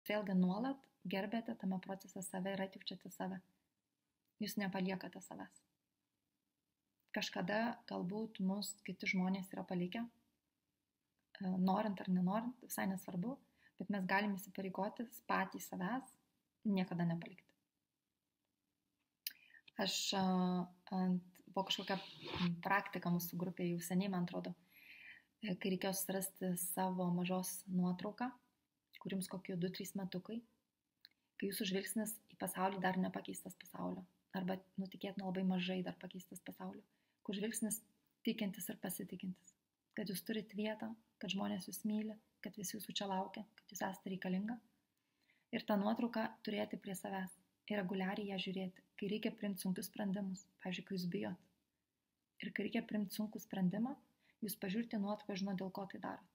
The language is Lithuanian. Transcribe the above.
vėlgi nuolat gerbėte tame procese save ir atjaučiate save. Jūs nepaliekate savęs. Kažkada galbūt mus kiti žmonės yra palikę, norint ar nenorint, visai nesvarbu, bet mes galime įsipareigoti patys savęs niekada nepalikti. Aš buvo kažkokia praktika mūsų grupėje jau seniai, man atrodo, kai reikėjo surasti savo mažos nuotrauką, kur jums kokie 2-3 metukai, kai jūsų žvilgsnis į pasaulį dar nepakeistas pasaulio, arba tikėtina labai mažai dar pakeistas pasaulio, kur žvilgsnis tikintis ir pasitikintis, kad jūs turite vietą, kad žmonės jūs myli, kad visi jūsų čia laukia, kad jūs esate reikalinga. Ir tą nuotrauką turėti prie savęs ir reguliariai ją žiūrėti, kai reikia priimti sunkius sprendimus, pavyzdžiui, kai jūs bijot. Ir kai reikia priimti sunkų sprendimą, jūs pažiūrite nuotrauką, žinot, dėl ko tai darot.